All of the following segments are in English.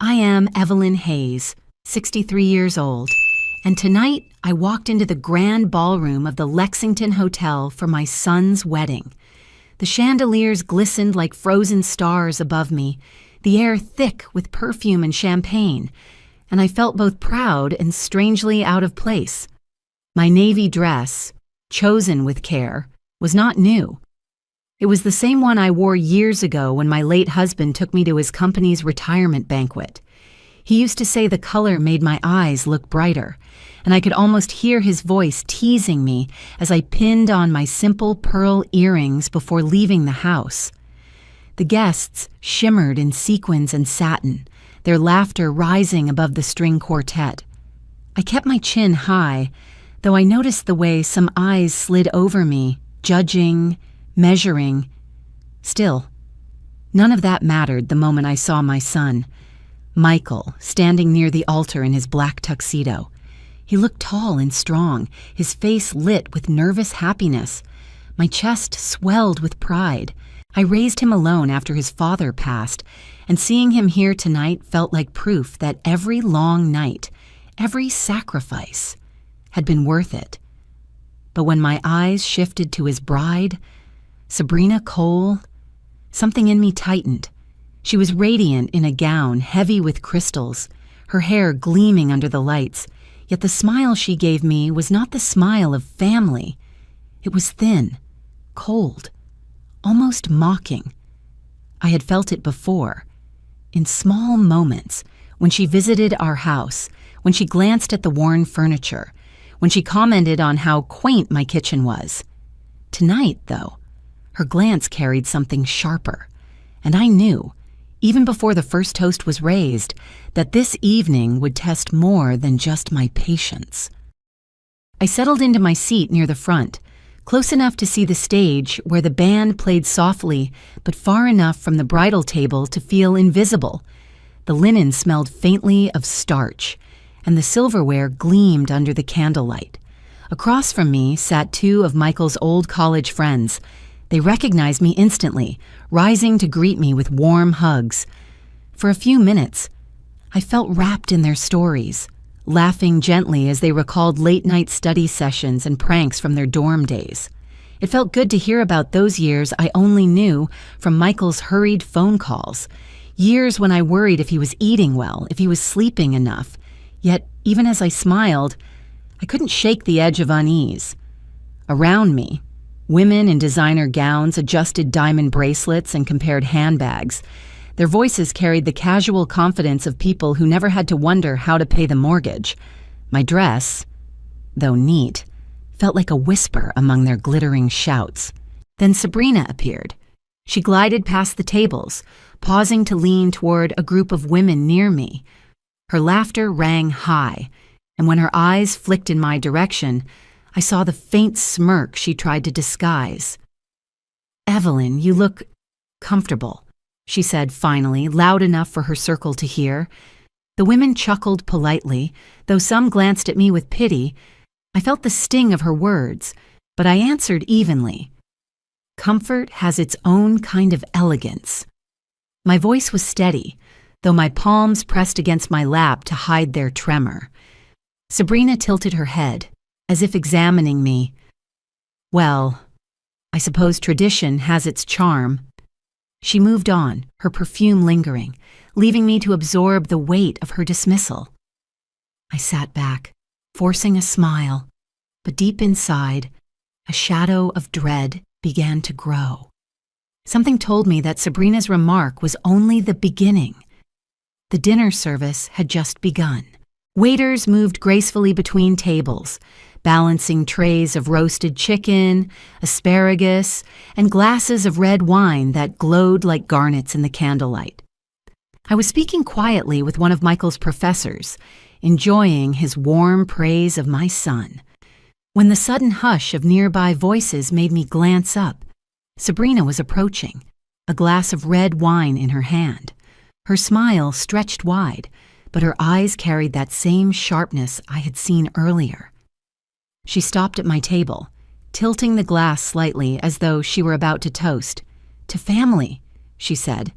I am Evelyn Hayes, 63 years old, and tonight I walked into the grand ballroom of the Lexington Hotel for my son's wedding. The chandeliers glistened like frozen stars above me, the air thick with perfume and champagne, and I felt both proud and strangely out of place. My navy dress, chosen with care, was not new. It was the same one I wore years ago when my late husband took me to his company's retirement banquet. He used to say the color made my eyes look brighter, and I could almost hear his voice teasing me as I pinned on my simple pearl earrings before leaving the house. The guests shimmered in sequins and satin, their laughter rising above the string quartet. I kept my chin high, though I noticed the way some eyes slid over me, judging, measuring. Still, none of that mattered the moment I saw my son, Michael, standing near the altar in his black tuxedo. He looked tall and strong, his face lit with nervous happiness. My chest swelled with pride. I raised him alone after his father passed, and seeing him here tonight felt like proof that every long night, every sacrifice, had been worth it. But when my eyes shifted to his bride, Sabrina Cole, something in me tightened. She was radiant in a gown heavy with crystals, her hair gleaming under the lights, yet the smile she gave me was not the smile of family. It was thin, cold, almost mocking. I had felt it before, in small moments, when she visited our house, when she glanced at the worn furniture, when she commented on how quaint my kitchen was. Tonight, though, her glance carried something sharper, and I knew, even before the first toast was raised, that this evening would test more than just my patience. I settled into my seat near the front, close enough to see the stage where the band played softly, but far enough from the bridal table to feel invisible. The linen smelled faintly of starch, and the silverware gleamed under the candlelight. Across from me sat two of Michael's old college friends. They recognized me instantly, rising to greet me with warm hugs. For a few minutes, I felt wrapped in their stories, laughing gently as they recalled late-night study sessions and pranks from their dorm days. It felt good to hear about those years I only knew from Michael's hurried phone calls, years when I worried if he was eating well, if he was sleeping enough. Yet, even as I smiled, I couldn't shake the edge of unease. Around me, women in designer gowns adjusted diamond bracelets and compared handbags. Their voices carried the casual confidence of people who never had to wonder how to pay the mortgage. My dress, though neat, felt like a whisper among their glittering shouts. Then Sabrina appeared. She glided past the tables, pausing to lean toward a group of women near me. Her laughter rang high, and when her eyes flicked in my direction, I saw the faint smirk she tried to disguise. "Evelyn, you look comfortable," she said finally, loud enough for her circle to hear. The women chuckled politely, though some glanced at me with pity. I felt the sting of her words, but I answered evenly. Comfort has its own kind of elegance. My voice was steady, though my palms pressed against my lap to hide their tremor. Sabrina tilted her head, as if examining me. "Well, I suppose tradition has its charm." She moved on, her perfume lingering, leaving me to absorb the weight of her dismissal. I sat back, forcing a smile, but deep inside, a shadow of dread began to grow. Something told me that Sabrina's remark was only the beginning. The dinner service had just begun. Waiters moved gracefully between tables, balancing trays of roasted chicken, asparagus, and glasses of red wine that glowed like garnets in the candlelight. I was speaking quietly with one of Michael's professors, enjoying his warm praise of my son, when the sudden hush of nearby voices made me glance up. Sabrina was approaching, a glass of red wine in her hand. Her smile stretched wide, but her eyes carried that same sharpness I had seen earlier. She stopped at my table, tilting the glass slightly as though she were about to toast. "To family," she said,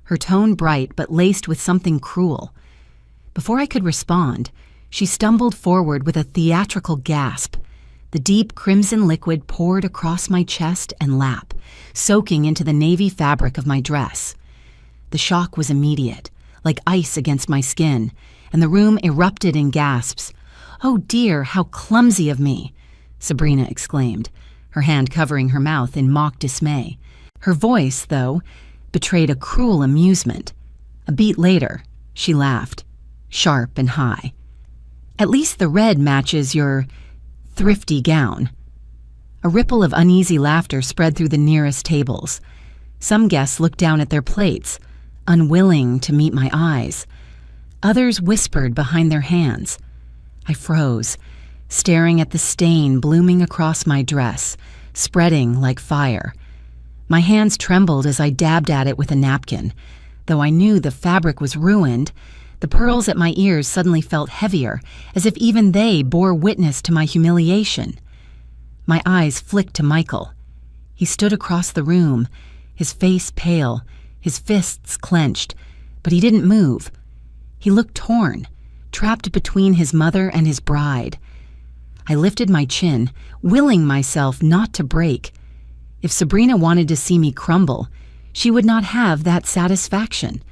her tone bright but laced with something cruel. Before I could respond, she stumbled forward with a theatrical gasp. The deep crimson liquid poured across my chest and lap, soaking into the navy fabric of my dress. The shock was immediate, like ice against my skin, and the room erupted in gasps. "Oh dear, how clumsy of me!" Sabrina exclaimed, her hand covering her mouth in mock dismay. Her voice, though, betrayed a cruel amusement. A beat later, she laughed, sharp and high. "At least the red matches your thrifty gown." A ripple of uneasy laughter spread through the nearest tables. Some guests looked down at their plates, unwilling to meet my eyes. Others whispered behind their hands. I froze, staring at the stain blooming across my dress, spreading like fire. My hands trembled as I dabbed at it with a napkin. Though I knew the fabric was ruined, the pearls at my ears suddenly felt heavier, as if even they bore witness to my humiliation. My eyes flicked to Michael. He stood across the room, his face pale, his fists clenched, but he didn't move. He looked torn, trapped between his mother and his bride. I lifted my chin, willing myself not to break. If Sabrina wanted to see me crumble, she would not have that satisfaction.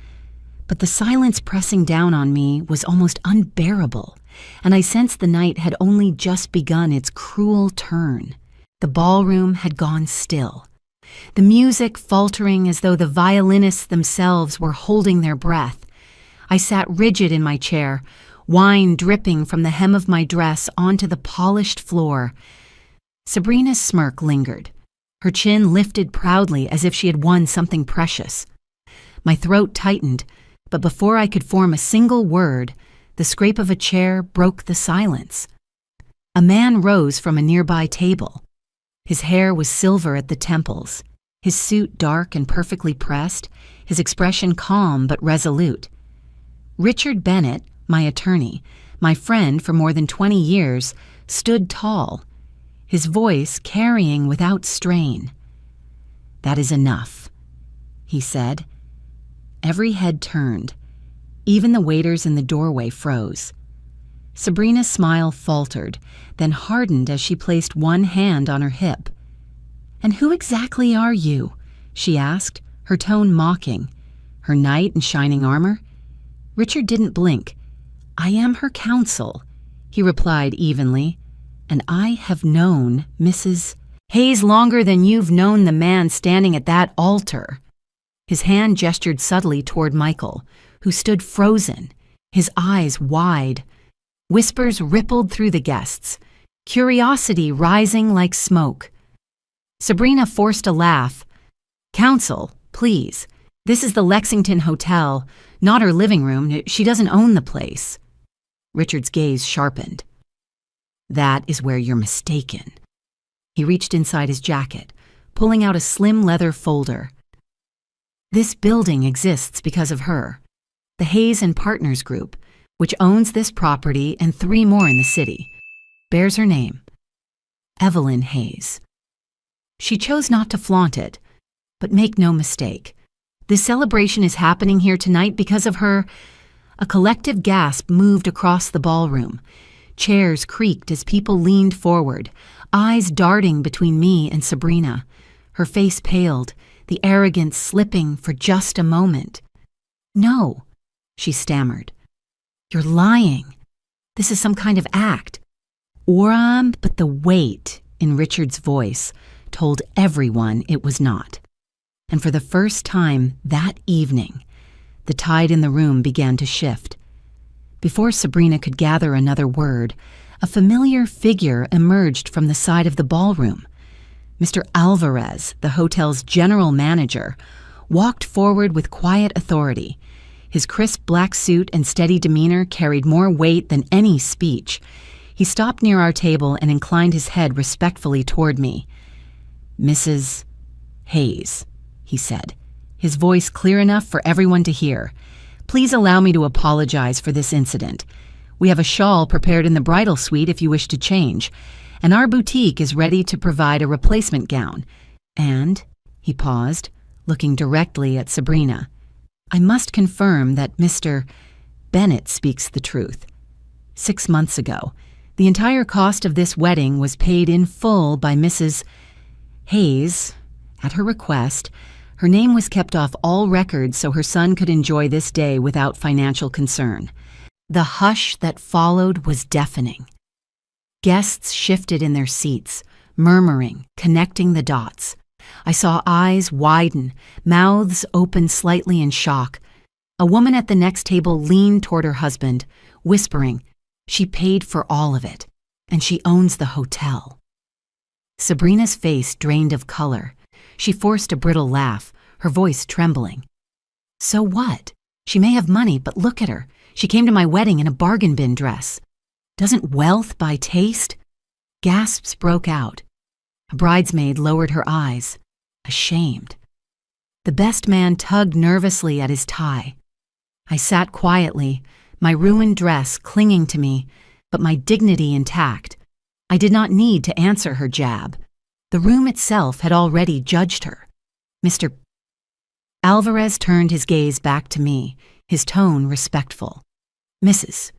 But the silence pressing down on me was almost unbearable, and I sensed the night had only just begun its cruel turn. The ballroom had gone still, the music faltering as though the violinists themselves were holding their breath. I sat rigid in my chair, wine dripping from the hem of my dress onto the polished floor. Sabrina's smirk lingered. Her chin lifted proudly as if she had won something precious. My throat tightened, but before I could form a single word, the scrape of a chair broke the silence. A man rose from a nearby table. His hair was silver at the temples, his suit dark and perfectly pressed, his expression calm but resolute. Richard Bennett, my attorney, my friend for more than 20 years, stood tall, his voice carrying without strain. "That is enough," he said. Every head turned. Even the waiters in the doorway froze. Sabrina's smile faltered, then hardened as she placed one hand on her hip. "And who exactly are you?" she asked, her tone mocking. "Her knight in shining armor?" Richard didn't blink. "I am her counsel," he replied evenly, "and I have known Mrs. Hayes longer than you've known the man standing at that altar." His hand gestured subtly toward Michael, who stood frozen, his eyes wide. Whispers rippled through the guests, curiosity rising like smoke. Sabrina forced a laugh. "Counsel, please. This is the Lexington Hotel, not her living room. She doesn't own the place." Richard's gaze sharpened. "That is where you're mistaken." He reached inside his jacket, pulling out a slim leather folder. "This building exists because of her. The Hayes and Partners Group, which owns this property and 3 more in the city, bears her name, Evelyn Hayes. She chose not to flaunt it, but make no mistake. This celebration is happening here tonight because of her." A collective gasp moved across the ballroom. Chairs creaked as people leaned forward, eyes darting between me and Sabrina. Her face paled, the arrogance slipping for just a moment. "No," she stammered. "You're lying. This is some kind of act." But the weight in Richard's voice told everyone it was not. And for the first time that evening, the tide in the room began to shift. Before Sabrina could gather another word, a familiar figure emerged from the side of the ballroom. Mr. Alvarez, the hotel's general manager, walked forward with quiet authority. His crisp black suit and steady demeanor carried more weight than any speech. He stopped near our table and inclined his head respectfully toward me. "Mrs. Hayes," he said, his voice clear enough for everyone to hear. "Please allow me to apologize for this incident. We have a shawl prepared in the bridal suite if you wish to change, and our boutique is ready to provide a replacement gown. And," he paused, looking directly at Sabrina, I must confirm that Mr. Bennett speaks the truth. 6 months ago, the entire cost of this wedding was paid in full by Mrs. Hayes. At her request, her name was kept off all records so her son could enjoy this day without financial concern. The hush that followed was deafening. Guests shifted in their seats, murmuring, connecting the dots. I saw eyes widen, mouths open slightly in shock. A woman at the next table leaned toward her husband, whispering, "She paid for all of it, and she owns the hotel." Sabrina's face drained of color. She forced a brittle laugh, her voice trembling. "So what? She may have money, but look at her. She came to my wedding in a bargain bin dress. Doesn't wealth buy taste?" Gasps broke out. A bridesmaid lowered her eyes, ashamed. The best man tugged nervously at his tie. I sat quietly, my ruined dress clinging to me, but my dignity intact. I did not need to answer her jab. The room itself had already judged her. Mr. Alvarez turned his gaze back to me, his tone respectful. "Mrs.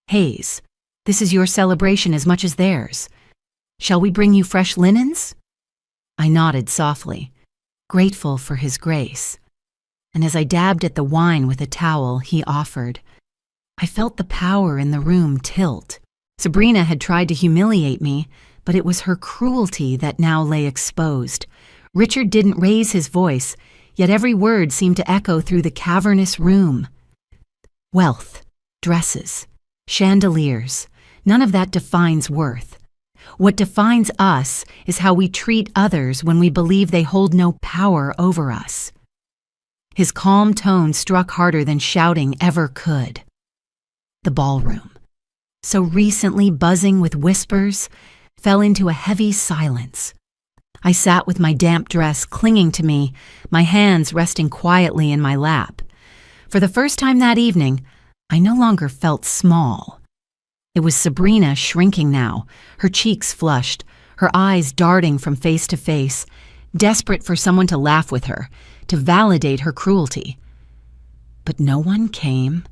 Hayes, this is your celebration as much as theirs. Shall we bring you fresh linens?" I nodded softly, grateful for his grace. And as I dabbed at the wine with a towel he offered, I felt the power in the room tilt. Sabrina had tried to humiliate me, but it was her cruelty that now lay exposed. Richard didn't raise his voice, yet every word seemed to echo through the cavernous room. Wealth, dresses, chandeliers, none of that defines worth. What defines us is how we treat others when we believe they hold no power over us. His calm tone struck harder than shouting ever could. The ballroom, so recently buzzing with whispers, fell into a heavy silence. I sat with my damp dress clinging to me, my hands resting quietly in my lap. For the first time that evening, I no longer felt small. It was Sabrina shrinking now, her cheeks flushed, her eyes darting from face to face, desperate for someone to laugh with her, to validate her cruelty. But no one came.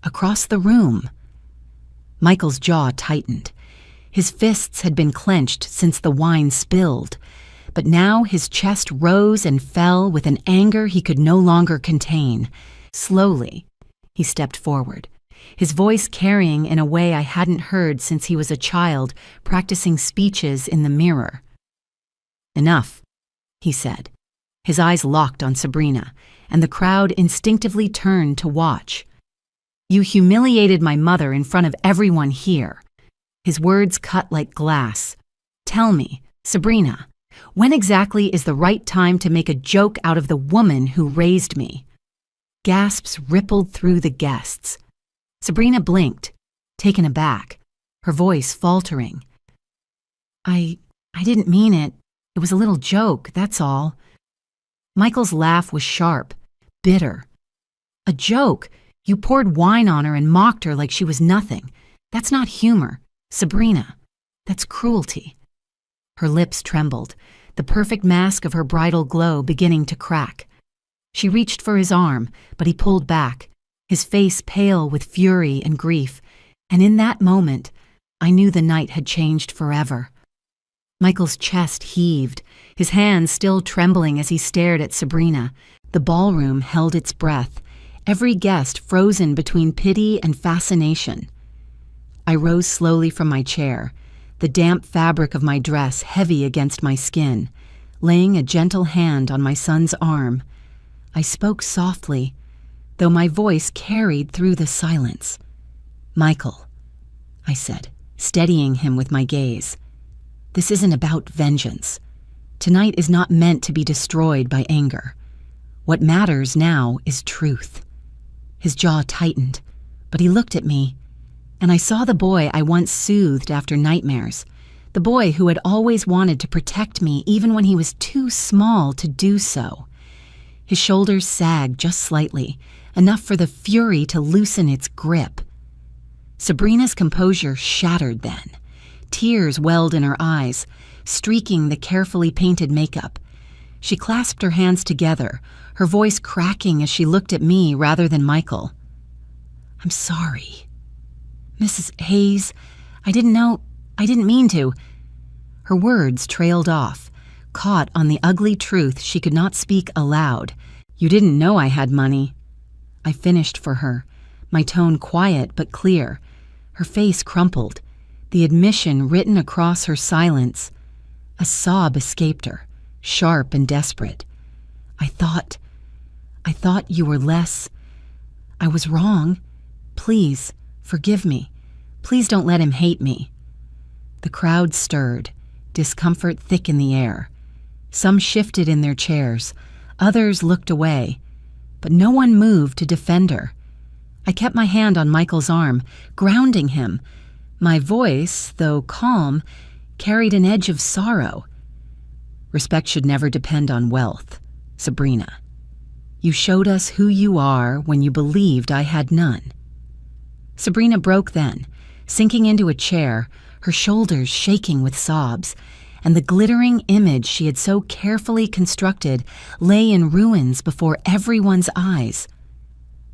Across the room, Michael's jaw tightened. His fists had been clenched since the wine spilled, but now his chest rose and fell with an anger he could no longer contain. Slowly, he stepped forward, his voice carrying in a way I hadn't heard since he was a child practicing speeches in the mirror. "Enough," he said. His eyes locked on Sabrina, and the crowd instinctively turned to watch. "You humiliated my mother in front of everyone here." His words cut like glass. "Tell me, Sabrina, when exactly is the right time to make a joke out of the woman who raised me?" Gasps rippled through the guests. Sabrina blinked, taken aback, her voice faltering. I didn't mean it. It was a little joke, that's all." Michael's laugh was sharp, bitter. "A joke? You poured wine on her and mocked her like she was nothing. That's not humor, Sabrina. That's cruelty." Her lips trembled, the perfect mask of her bridal glow beginning to crack. She reached for his arm, but he pulled back, his face pale with fury and grief, and in that moment, I knew the night had changed forever. Michael's chest heaved, his hands still trembling as he stared at Sabrina. The ballroom held its breath, every guest frozen between pity and fascination. I rose slowly from my chair, the damp fabric of my dress heavy against my skin, laying a gentle hand on my son's arm. I spoke softly, though my voice carried through the silence. "Michael," I said, steadying him with my gaze, "this isn't about vengeance. Tonight is not meant to be destroyed by anger. What matters now is truth." His jaw tightened, but he looked at me, and I saw the boy I once soothed after nightmares, the boy who had always wanted to protect me even when he was too small to do so. His shoulders sagged just slightly, enough for the fury to loosen its grip. Sabrina's composure shattered then. Tears welled in her eyes, streaking the carefully painted makeup. She clasped her hands together, her voice cracking as she looked at me rather than Michael. "I'm sorry. Mrs. Hayes, I didn't mean to." Her words trailed off, caught on the ugly truth she could not speak aloud. "You didn't know I had money." I finished for her, my tone quiet but clear. Her face crumpled, the admission written across her silence. A sob escaped her, sharp and desperate. I thought you were less. I was wrong. Please, forgive me. Please don't let him hate me." The crowd stirred, discomfort thick in the air. Some shifted in their chairs, others looked away, but no one moved to defend her. I kept my hand on Michael's arm, grounding him. My voice, though calm, carried an edge of sorrow. "Respect should never depend on wealth, Sabrina. You showed us who you are when you believed I had none." Sabrina broke then, sinking into a chair, her shoulders shaking with sobs, and the glittering image she had so carefully constructed lay in ruins before everyone's eyes.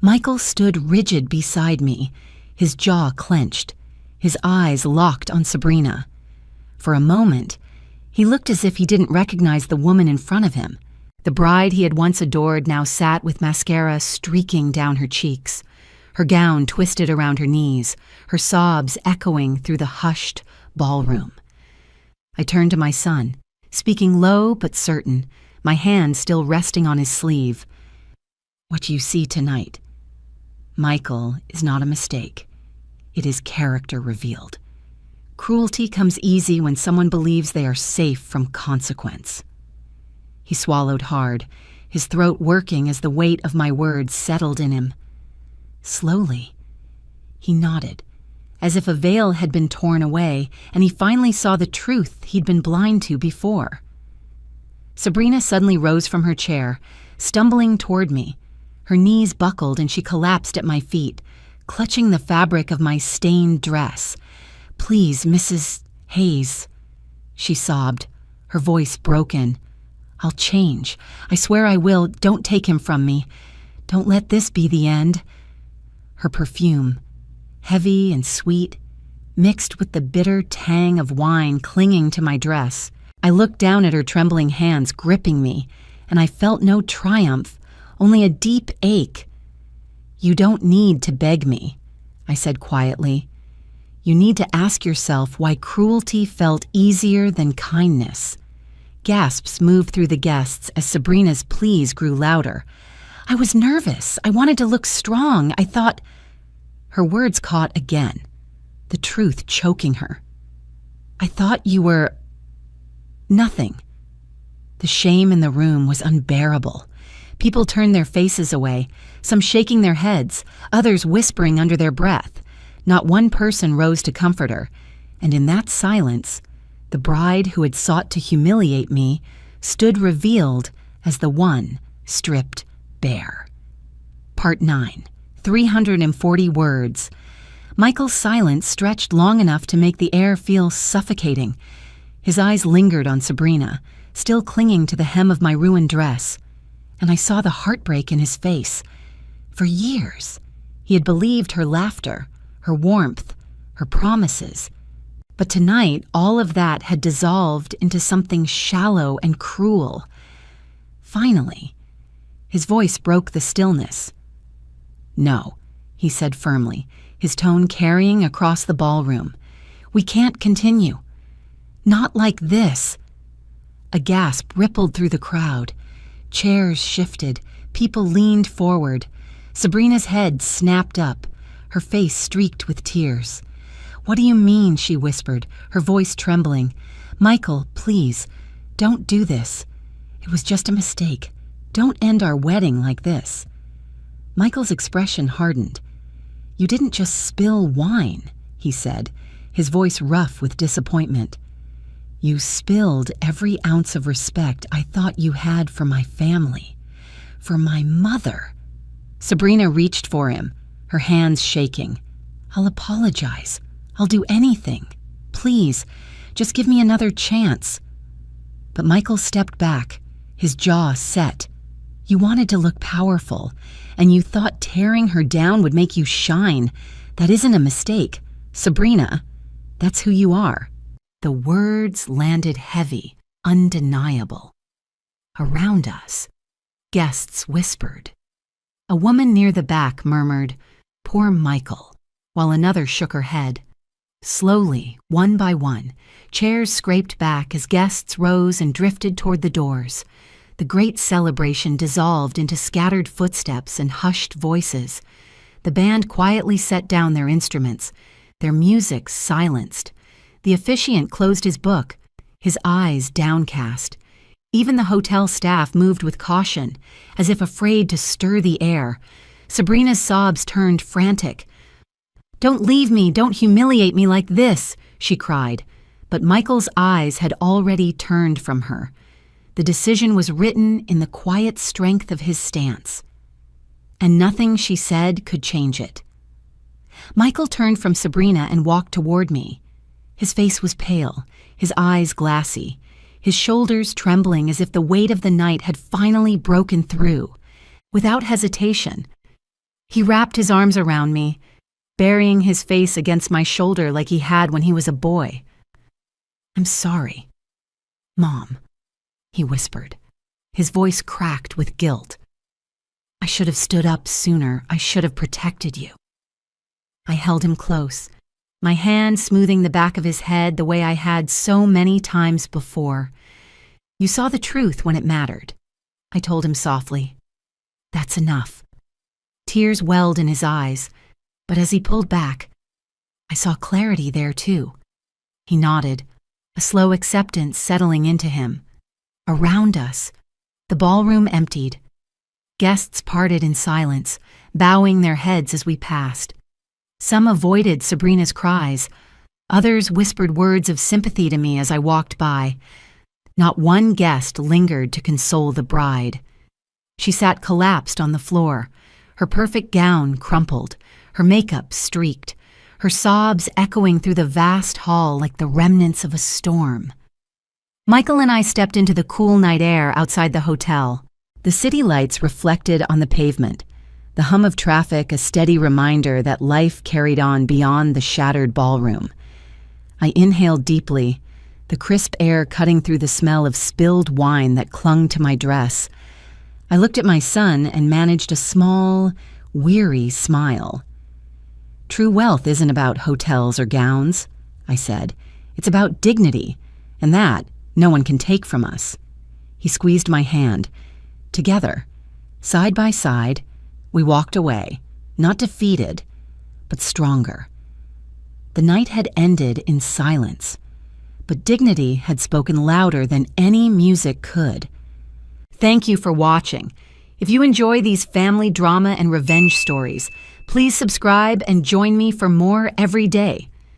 Michael stood rigid beside me, his jaw clenched, his eyes locked on Sabrina. For a moment, he looked as if he didn't recognize the woman in front of him. The bride he had once adored now sat with mascara streaking down her cheeks, her gown twisted around her knees, her sobs echoing through the hushed ballroom. I turned to my son, speaking low but certain, my hand still resting on his sleeve. "What you see tonight, Michael, is not a mistake. It is character revealed. Cruelty comes easy when someone believes they are safe from consequence." He swallowed hard, his throat working as the weight of my words settled in him. Slowly, he nodded, as if a veil had been torn away, and he finally saw the truth he'd been blind to before. Sabrina suddenly rose from her chair, stumbling toward me. Her knees buckled and she collapsed at my feet, clutching the fabric of my stained dress. "Please, Mrs. Hayes," she sobbed, her voice broken. "I'll change. I swear I will. Don't take him from me. Don't let this be the end." Her perfume, heavy and sweet, mixed with the bitter tang of wine clinging to my dress. I looked down at her trembling hands gripping me, and I felt no triumph, only a deep ache. "You don't need to beg me," I said quietly. "You need to ask yourself why cruelty felt easier than kindness." Gasps moved through the guests as Sabrina's pleas grew louder. "I was nervous. I wanted to look strong. I thought—" Her words caught again, the truth choking her. "I thought you were—" Nothing. The shame in the room was unbearable. People turned their faces away, some shaking their heads, others whispering under their breath. Not one person rose to comfort her, and in that silence, the bride who had sought to humiliate me stood revealed as the one stripped bare. Part 9. 340 words. Michael's silence stretched long enough to make the air feel suffocating. His eyes lingered on Sabrina, still clinging to the hem of my ruined dress, and I saw the heartbreak in his face. For years, he had believed her laughter, her warmth, her promises. But tonight, all of that had dissolved into something shallow and cruel. Finally, his voice broke the stillness. "No," he said firmly, his tone carrying across the ballroom. "We can't continue. Not like this." A gasp rippled through the crowd. Chairs shifted, people leaned forward. Sabrina's head snapped up, her face streaked with tears. "What do you mean?" she whispered, her voice trembling. "Michael, please, don't do this. It was just a mistake. Don't end our wedding like this." Michael's expression hardened. "You didn't just spill wine," he said, his voice rough with disappointment. "You spilled every ounce of respect I thought you had for my family, for my mother." Sabrina reached for him, her hands shaking. "I'll apologize. I'll do anything. Please, just give me another chance." But Michael stepped back, his jaw set. You wanted to look powerful, and you thought tearing her down would make you shine. That isn't a mistake. Sabrina, that's who you are. The words landed heavy, undeniable. Around us, guests whispered. A woman near the back murmured, "Poor Michael," while another shook her head. Slowly, one by one, chairs scraped back as guests rose and drifted toward the doors. The great celebration dissolved into scattered footsteps and hushed voices. The band quietly set down their instruments, their music silenced. The officiant closed his book, his eyes downcast. Even the hotel staff moved with caution, as if afraid to stir the air. Sabrina's sobs turned frantic. "Don't leave me, don't humiliate me like this," she cried. But Michael's eyes had already turned from her. The decision was written in the quiet strength of his stance. And nothing she said could change it. Michael turned from Sabrina and walked toward me. His face was pale, his eyes glassy, his shoulders trembling as if the weight of the night had finally broken through. Without hesitation, he wrapped his arms around me, burying his face against my shoulder like he had when he was a boy. "I'm sorry, Mom," he whispered. His voice cracked with guilt. "I should have stood up sooner. I should have protected you." I held him close, my hand smoothing the back of his head the way I had so many times before. "You saw the truth when it mattered," I told him softly. "That's enough." Tears welled in his eyes, but as he pulled back, I saw clarity there too. He nodded, a slow acceptance settling into him. Around us, the ballroom emptied. Guests parted in silence, bowing their heads as we passed. Some avoided Sabrina's cries. Others whispered words of sympathy to me as I walked by. Not one guest lingered to console the bride. She sat collapsed on the floor, her perfect gown crumpled, her makeup streaked, her sobs echoing through the vast hall like the remnants of a storm. Michael and I stepped into the cool night air outside the hotel. The city lights reflected on the pavement, the hum of traffic a steady reminder that life carried on beyond the shattered ballroom. I inhaled deeply, the crisp air cutting through the smell of spilled wine that clung to my dress. I looked at my son and managed a small, weary smile. "True wealth isn't about hotels or gowns," I said. "It's about dignity, and that no one can take from us." He squeezed my hand. Together, side by side, we walked away, not defeated, but stronger. The night had ended in silence, but dignity had spoken louder than any music could. Thank you for watching. If you enjoy these family drama and revenge stories, please subscribe and join me for more every day.